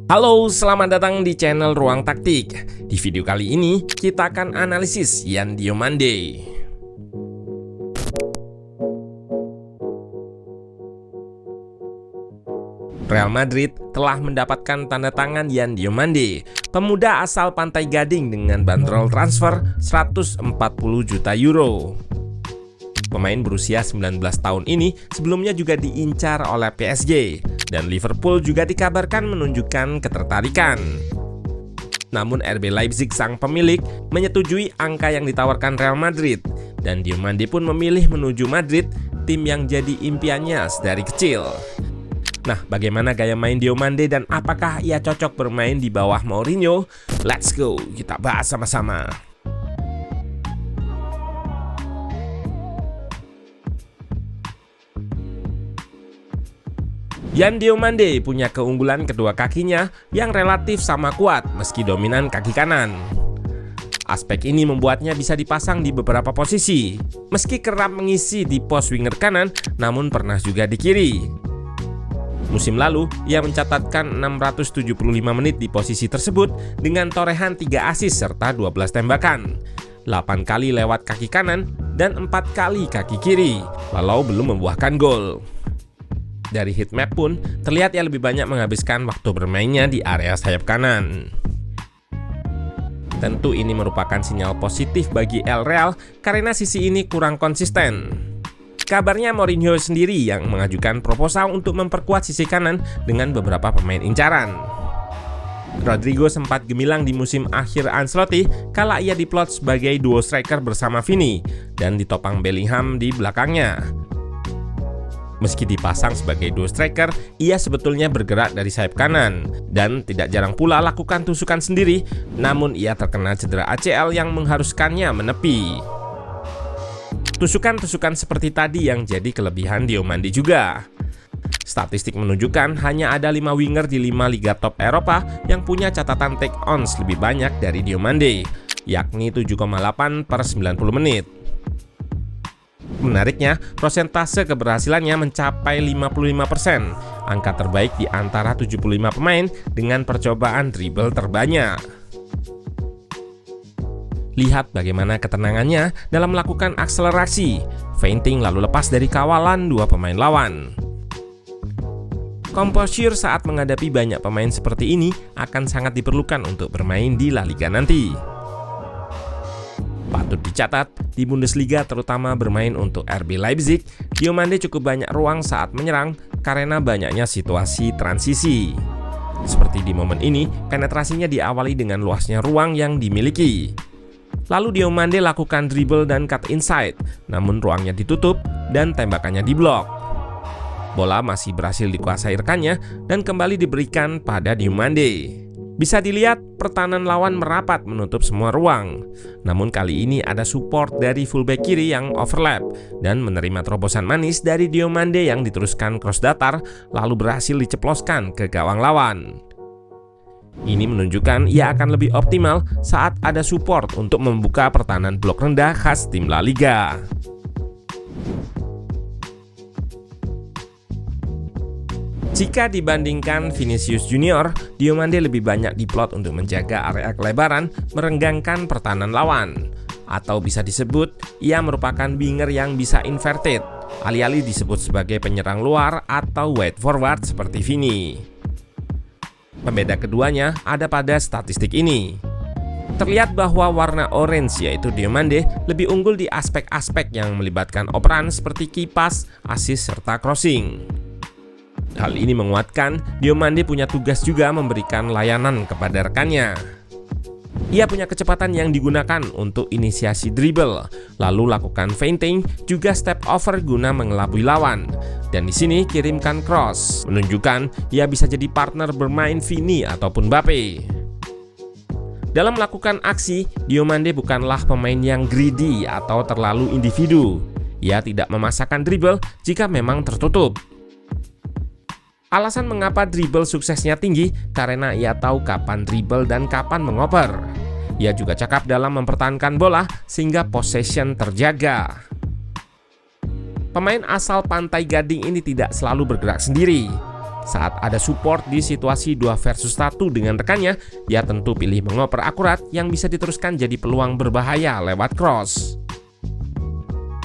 Halo, selamat datang di channel Ruang Taktik. Di video kali ini, kita akan analisis Yan Diomande. Real Madrid telah mendapatkan tanda tangan Yan Diomande, pemuda asal Pantai Gading dengan bandrol transfer 140 juta euro. Pemain berusia 19 tahun ini sebelumnya juga diincar oleh PSG, dan Liverpool juga dikabarkan menunjukkan ketertarikan. Namun RB Leipzig sang pemilik menyetujui angka yang ditawarkan Real Madrid, dan Diomande pun memilih menuju Madrid, tim yang jadi impiannya sedari kecil. Nah, bagaimana gaya main Diomande dan apakah ia cocok bermain di bawah Mourinho? Let's go, kita bahas sama-sama. Yan Diomande punya keunggulan kedua kakinya yang relatif sama kuat meski dominan kaki kanan. Aspek ini membuatnya bisa dipasang di beberapa posisi. Meski kerap mengisi di pos winger kanan, namun pernah juga di kiri. Musim lalu, ia mencatatkan 675 menit di posisi tersebut dengan torehan 3 assist serta 12 tembakan. 8 kali lewat kaki kanan dan 4 kali kaki kiri, walau belum membuahkan gol. Dari heatmap pun, terlihat ia lebih banyak menghabiskan waktu bermainnya di area sayap kanan. Tentu ini merupakan sinyal positif bagi El Real karena sisi ini kurang konsisten. Kabarnya Mourinho sendiri yang mengajukan proposal untuk memperkuat sisi kanan dengan beberapa pemain incaran. Rodrigo sempat gemilang di musim akhir Ancelotti kala ia diplot sebagai duo striker bersama Vini dan ditopang Bellingham di belakangnya. Meski dipasang sebagai duo striker, ia sebetulnya bergerak dari sayap kanan dan tidak jarang pula lakukan tusukan sendiri, namun ia terkena cedera ACL yang mengharuskannya menepi. Tusukan-tusukan seperti tadi yang jadi kelebihan Diomande juga. Statistik menunjukkan hanya ada 5 winger di 5 liga top Eropa yang punya catatan take-ons lebih banyak dari Diomande, yakni 7,8 per 90 menit. Menariknya, prosentase keberhasilannya mencapai 55%, angka terbaik di antara 75 pemain dengan percobaan dribble terbanyak. Lihat bagaimana ketenangannya dalam melakukan akselerasi, feinting lalu lepas dari kawalan dua pemain lawan. Composure saat menghadapi banyak pemain seperti ini akan sangat diperlukan untuk bermain di La Liga nanti. Patut dicatat, di Bundesliga terutama bermain untuk RB Leipzig, Diomande cukup banyak ruang saat menyerang karena banyaknya situasi transisi. Seperti di momen ini, penetrasinya diawali dengan luasnya ruang yang dimiliki. Lalu Diomande lakukan dribble dan cut inside, namun ruangnya ditutup dan tembakannya diblok. Bola masih berhasil dikuasai rekannya dan kembali diberikan pada Diomande. Bisa dilihat, pertahanan lawan merapat menutup semua ruang. Namun kali ini ada support dari fullback kiri yang overlap dan menerima terobosan manis dari Diomande yang diteruskan cross datar lalu berhasil diceploskan ke gawang lawan. Ini menunjukkan ia akan lebih optimal saat ada support untuk membuka pertahanan blok rendah khas tim La Liga. Jika dibandingkan Vinicius Junior, Diomande lebih banyak diplot untuk menjaga area kelebaran, merenggangkan pertahanan lawan. Atau bisa disebut, ia merupakan winger yang bisa inverted, alih-alih disebut sebagai penyerang luar atau wide forward seperti Vini. Pembeda keduanya ada pada statistik ini. Terlihat bahwa warna orange yaitu Diomande lebih unggul di aspek-aspek yang melibatkan operan seperti key pass, assist, serta crossing. Hal ini menguatkan Diomande punya tugas juga memberikan layanan kepada rekannya. Ia punya kecepatan yang digunakan untuk inisiasi dribble, lalu lakukan feinting, juga step over guna mengelabui lawan. Dan di sini kirimkan cross, menunjukkan ia bisa jadi partner bermain Vini ataupun Mbappe. Dalam melakukan aksi, Diomande bukanlah pemain yang greedy atau terlalu individu. Ia tidak memaksakan dribble jika memang tertutup. Alasan mengapa dribble suksesnya tinggi karena ia tahu kapan dribble dan kapan mengoper. Ia juga cakap dalam mempertahankan bola sehingga possession terjaga. Pemain asal Pantai Gading ini tidak selalu bergerak sendiri. Saat ada support di situasi 2 versus 1 dengan rekannya, ia tentu pilih mengoper akurat yang bisa diteruskan jadi peluang berbahaya lewat cross.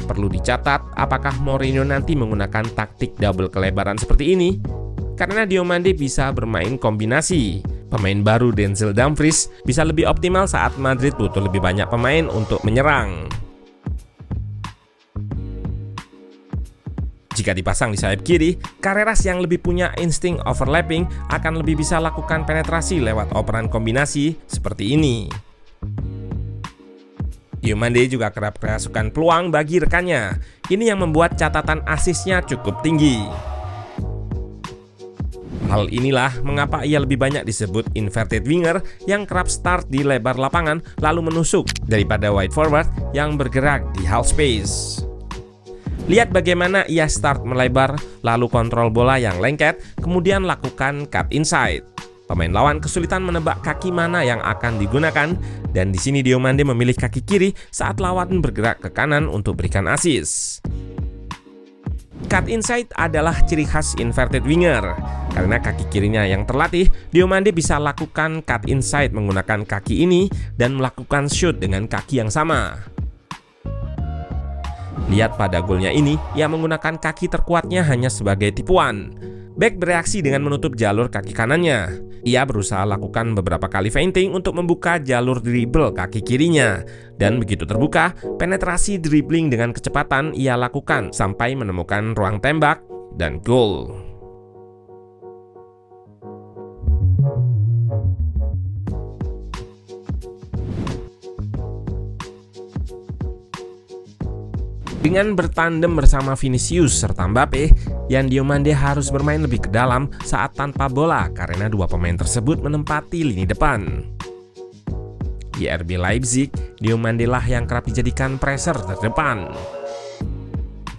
Perlu dicatat, apakah Mourinho nanti menggunakan taktik double kelebaran seperti ini? Karena Diomande bisa bermain kombinasi. Pemain baru Denzel Dumfries bisa lebih optimal saat Madrid butuh lebih banyak pemain untuk menyerang. Jika dipasang di sayap kiri, Carreras yang lebih punya insting overlapping akan lebih bisa lakukan penetrasi lewat operan kombinasi seperti ini. Diomande juga kerap kerasukan peluang bagi rekannya. Ini yang membuat catatan asisnya cukup tinggi. Hal inilah mengapa ia lebih banyak disebut inverted winger yang kerap start di lebar lapangan lalu menusuk daripada wide forward yang bergerak di half space. Lihat bagaimana ia start melebar, lalu kontrol bola yang lengket, kemudian lakukan cut inside. Pemain lawan kesulitan menebak kaki mana yang akan digunakan, dan di sini Diomande memilih kaki kiri saat lawan bergerak ke kanan untuk berikan assist. Cut inside adalah ciri khas inverted winger. Karena kaki kirinya yang terlatih, Diomande bisa lakukan cut inside menggunakan kaki ini dan melakukan shoot dengan kaki yang sama. Lihat pada golnya ini, ia menggunakan kaki terkuatnya hanya sebagai tipuan. Back bereaksi dengan menutup jalur kaki kanannya. Ia berusaha lakukan beberapa kali feinting untuk membuka jalur dribble kaki kirinya. Dan begitu terbuka, penetrasi dribbling dengan kecepatan ia lakukan sampai menemukan ruang tembak dan gol. Dengan bertandem bersama Vinicius serta Mbappe, Diomande harus bermain lebih ke dalam saat tanpa bola karena dua pemain tersebut menempati lini depan. Di RB Leipzig, Diomande lah yang kerap dijadikan pressure terdepan.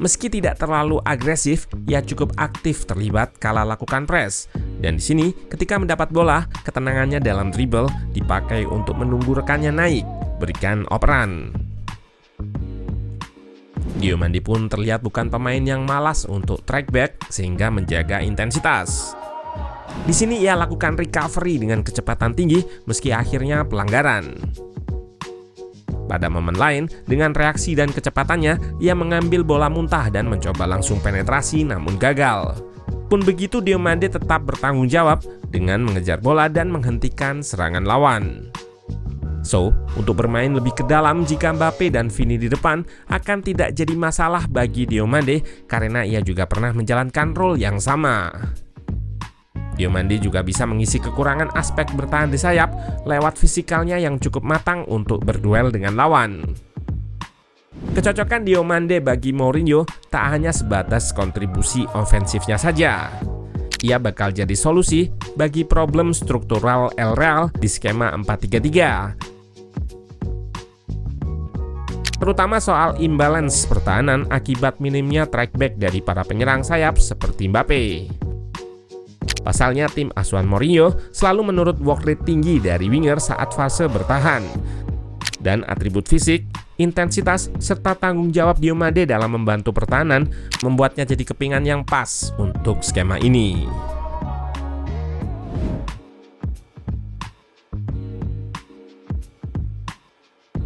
Meski tidak terlalu agresif, ia cukup aktif terlibat kala lakukan press. Dan di sini, ketika mendapat bola, ketenangannya dalam dribble dipakai untuk menunggu rekannya naik, berikan operan. Diomande pun terlihat bukan pemain yang malas untuk track back sehingga menjaga intensitas. Di sini ia lakukan recovery dengan kecepatan tinggi meski akhirnya pelanggaran. Pada momen lain, dengan reaksi dan kecepatannya, ia mengambil bola muntah dan mencoba langsung penetrasi namun gagal. Pun begitu, Diomande tetap bertanggung jawab dengan mengejar bola dan menghentikan serangan lawan. So, untuk bermain lebih ke dalam jika Mbappe dan Vini di depan akan tidak jadi masalah bagi Diomande karena ia juga pernah menjalankan role yang sama. Diomande juga bisa mengisi kekurangan aspek bertahan di sayap lewat fisikalnya yang cukup matang untuk berduel dengan lawan. Kecocokan Diomande bagi Mourinho tak hanya sebatas kontribusi ofensifnya saja. Ia bakal jadi solusi bagi problem struktural El Real di skema 4-3-3. Terutama soal imbalance pertahanan akibat minimnya track back dari para penyerang sayap seperti Mbappe. Pasalnya tim asuhan Mourinho selalu menurut work rate tinggi dari winger saat fase bertahan. Dan atribut fisik, intensitas, serta tanggung jawab Diomande dalam membantu pertahanan membuatnya jadi kepingan yang pas untuk skema ini.